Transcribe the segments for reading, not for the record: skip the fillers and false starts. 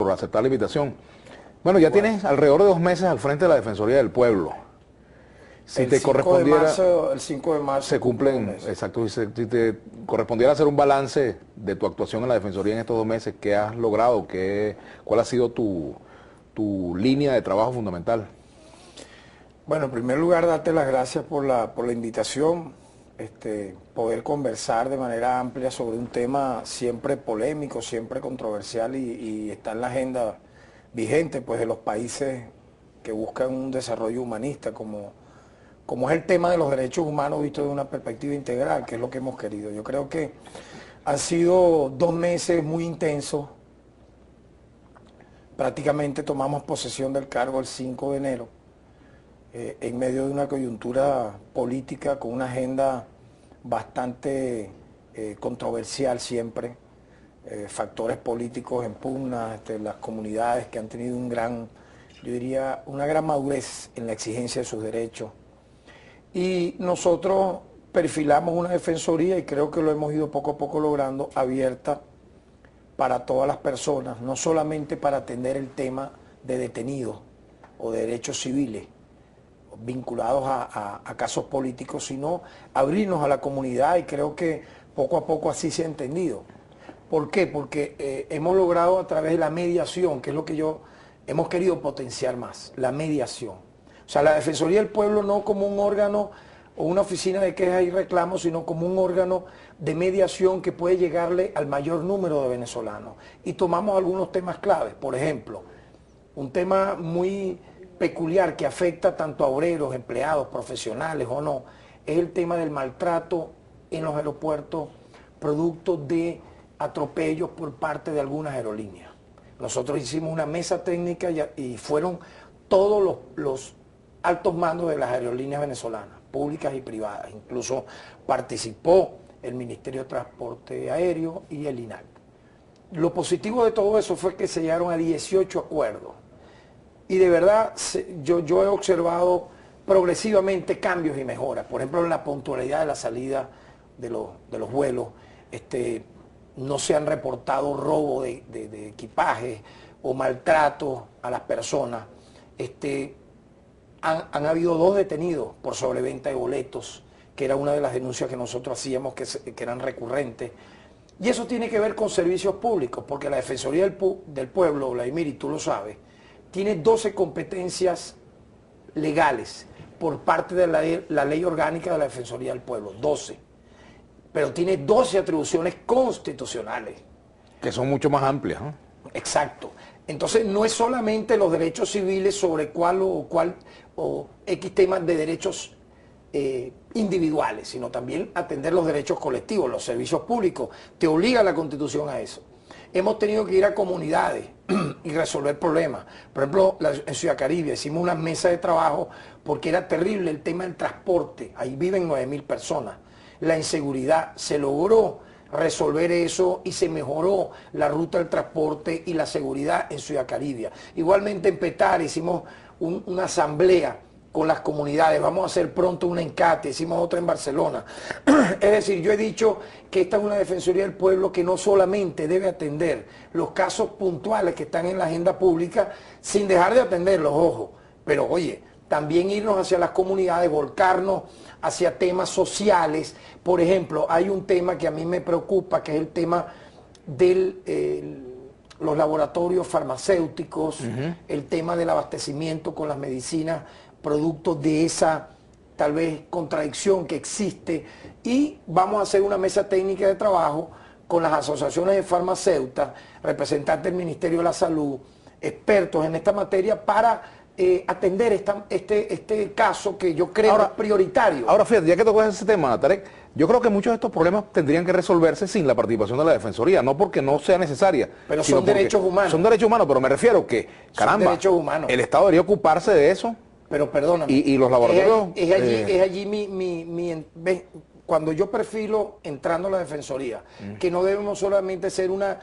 por aceptar la invitación. Bueno, ya tienes alrededor de 2 meses al frente de la Defensoría del Pueblo. Si te correspondiera, el 5 de marzo se cumplen, exacto, si te correspondiera hacer un balance de tu actuación en la Defensoría en estos 2 meses, ¿qué has logrado? ¿Cuál ha sido tu línea de trabajo fundamental? Bueno, en primer lugar, darte las gracias por la invitación, poder conversar de manera amplia sobre un tema siempre polémico, siempre controversial y está en la agenda vigente pues, de los países que buscan un desarrollo humanista, como es el tema de los derechos humanos visto de una perspectiva integral, que es lo que hemos querido. Yo creo que han sido 2 meses muy intensos. Prácticamente tomamos posesión del cargo el 5 de enero, en medio de una coyuntura política con una agenda bastante controversial siempre, factores políticos en pugna, las comunidades que han tenido yo diría, una gran madurez en la exigencia de sus derechos. Y nosotros perfilamos una defensoría, y creo que lo hemos ido poco a poco logrando, abierta para todas las personas, no solamente para atender el tema de detenidos o de derechos civiles vinculados a casos políticos, sino abrirnos a la comunidad, y creo que poco a poco así se ha entendido. ¿Por qué? Porque hemos logrado a través de la mediación, que es lo que hemos querido potenciar más, la mediación. O sea, la Defensoría del Pueblo no como un órgano o una oficina de quejas y reclamos, sino como un órgano de mediación que puede llegarle al mayor número de venezolanos. Y tomamos algunos temas claves, por ejemplo, un tema muy peculiar que afecta tanto a obreros, empleados, profesionales o no, es el tema del maltrato en los aeropuertos, producto de atropellos por parte de algunas aerolíneas. Nosotros hicimos una mesa técnica y fueron todos los altos mandos de las aerolíneas venezolanas, públicas y privadas. Incluso participó el Ministerio de Transporte Aéreo y el INAC. Lo positivo de todo eso fue que se llegaron a 18 acuerdos. Y de verdad, yo he observado progresivamente cambios y mejoras. Por ejemplo, en la puntualidad de la salida de los vuelos, no se han reportado robo de equipaje o maltrato a las personas. Han habido 2 detenidos por sobreventa de boletos, que era una de las denuncias que nosotros hacíamos que eran recurrentes. Y eso tiene que ver con servicios públicos, porque la Defensoría del Pueblo, Vladimir, y tú lo sabes, tiene 12 competencias legales por parte de la ley orgánica de la Defensoría del Pueblo, 12. Pero tiene 12 atribuciones constitucionales. Que son mucho más amplias, ¿no? Exacto. Entonces no es solamente los derechos civiles sobre cuál o X temas de derechos individuales, sino también atender los derechos colectivos, los servicios públicos. Te obliga la Constitución a eso. Hemos tenido que ir a comunidades y resolver problemas. Por ejemplo, en Ciudad Caribe hicimos una mesa de trabajo porque era terrible el tema del transporte. Ahí viven 9.000 personas. La inseguridad, se logró resolver eso y se mejoró la ruta del transporte y la seguridad en Ciudad Caribe. Igualmente en Petare hicimos una asamblea con las comunidades, vamos a hacer pronto una en Cate, hicimos otra en Barcelona. Es decir, yo he dicho que esta es una Defensoría del Pueblo que no solamente debe atender los casos puntuales que están en la agenda pública, sin dejar de atenderlos, ojo, pero oye, también irnos hacia las comunidades, volcarnos hacia temas sociales. Por ejemplo, hay un tema que a mí me preocupa, que es el tema de los laboratorios farmacéuticos, el tema del abastecimiento con las medicinas, producto de esa tal vez contradicción que existe, y vamos a hacer una mesa técnica de trabajo con las asociaciones de farmacéuticas, representantes del Ministerio de la Salud, expertos en esta materia para atender este caso que yo creo es prioritario. Ahora fíjate, ya que tocas ese tema, Tarek, yo creo que muchos de estos problemas tendrían que resolverse sin la participación de la Defensoría, no porque no sea necesaria. Pero son derechos humanos. Son derechos humanos, pero me refiero que, caramba, derechos humanos. El Estado debería ocuparse de eso. Pero perdóname. Y los laboratorios... Es allí cuando yo perfilo entrando a la Defensoría, que no debemos solamente ser una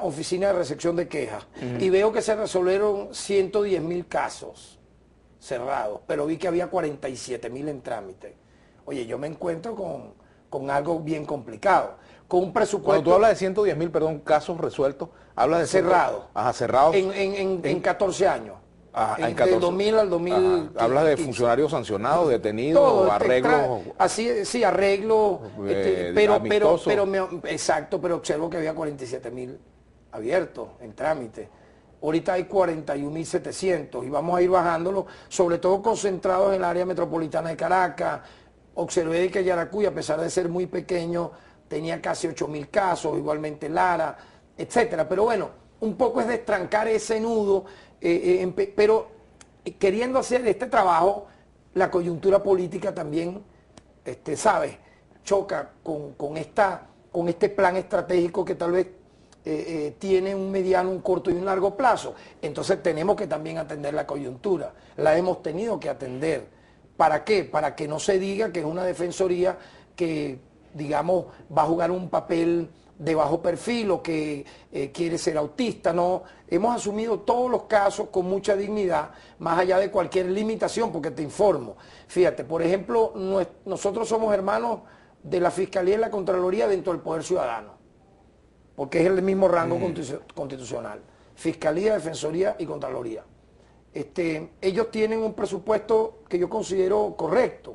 oficina de recepción de quejas, y veo que se resolvieron 110.000 casos cerrados, pero vi que había 47.000 en trámite. Oye, yo me encuentro con algo bien complicado, con un presupuesto... Cuando tú hablas de 110.000, perdón, casos resueltos, hablas de... Cerrados. Ajá, cerrados. En 14 años. En 14. Del 2000 al 2000. Ajá. Hablas de funcionarios sancionados, detenidos, todo, arreglos... Así, sí, arreglos, exacto, pero observo que había 47.000 abiertos en trámite. Ahorita hay 41.700 y vamos a ir bajándolo, sobre todo concentrados en el área metropolitana de Caracas. Observé que Yaracuy, a pesar de ser muy pequeño, tenía casi 8.000 casos, igualmente Lara, etcétera. Pero bueno, un poco es destrancar ese nudo, pero queriendo hacer este trabajo, la coyuntura política también, ¿sabes?, choca con este plan estratégico que tal vez tiene un mediano, un corto y un largo plazo. Entonces tenemos que también atender la coyuntura, la hemos tenido que atender. ¿Para qué? Para que no se diga que es una defensoría que, digamos, va a jugar un papel de bajo perfil o que quiere ser autista. No, hemos asumido todos los casos con mucha dignidad, más allá de cualquier limitación, porque te informo. Fíjate, por ejemplo, nosotros somos hermanos de la Fiscalía y la Contraloría dentro del Poder Ciudadano, porque es el mismo rango constitucional. Fiscalía, Defensoría y Contraloría. Ellos tienen un presupuesto que yo considero correcto,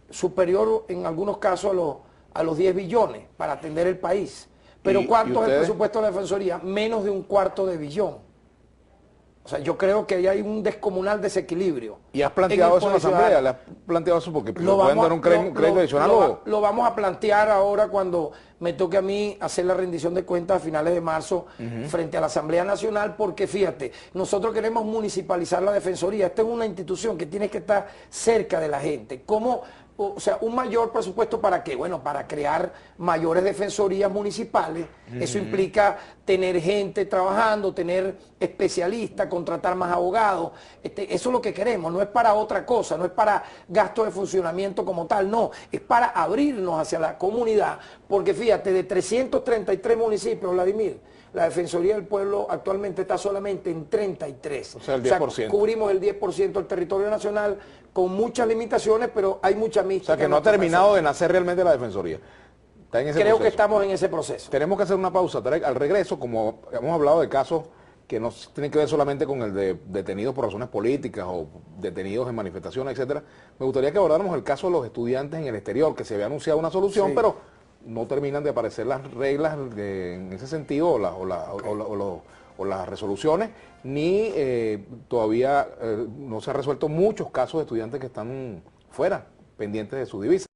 superior en algunos casos a los 10 billones para atender el país. Pero ¿cuánto es el presupuesto de la Defensoría? Menos de un cuarto de billón. O sea, yo creo que ahí hay un descomunal desequilibrio. ¿Y has planteado eso en la Asamblea? ¿Le has planteado eso porque pueden dar un crédito adicional? Lo vamos a plantear ahora cuando me toque a mí hacer la rendición de cuentas a finales de marzo frente a la Asamblea Nacional, porque fíjate, nosotros queremos municipalizar la Defensoría. Esta es una institución que tiene que estar cerca de la gente. ¿Cómo? O sea, un mayor presupuesto ¿para qué? Bueno, para crear mayores defensorías municipales. Eso implica tener gente trabajando, tener especialistas, contratar más abogados. Eso es lo que queremos, no es para otra cosa, no es para gasto de funcionamiento como tal, no, es para abrirnos hacia la comunidad, porque fíjate, de 333 municipios, Vladimir, la Defensoría del Pueblo actualmente está solamente en 33. O sea, el 10%. O sea, cubrimos el 10% del territorio nacional con muchas limitaciones, pero hay mucha mística. O sea, que no ha terminado de nacer realmente la Defensoría. Está en ese Creo proceso. que estamos en ese proceso. Tenemos que hacer una pausa, Tarek. Al regreso, como hemos hablado de casos que no tienen que ver solamente con el de detenidos por razones políticas o detenidos en manifestaciones, etcétera, me gustaría que abordáramos el caso de los estudiantes en el exterior, que se había anunciado una solución, pero no terminan de aparecer las reglas en ese sentido o las resoluciones, ni todavía no se han resuelto muchos casos de estudiantes que están fuera, pendientes de su divisa.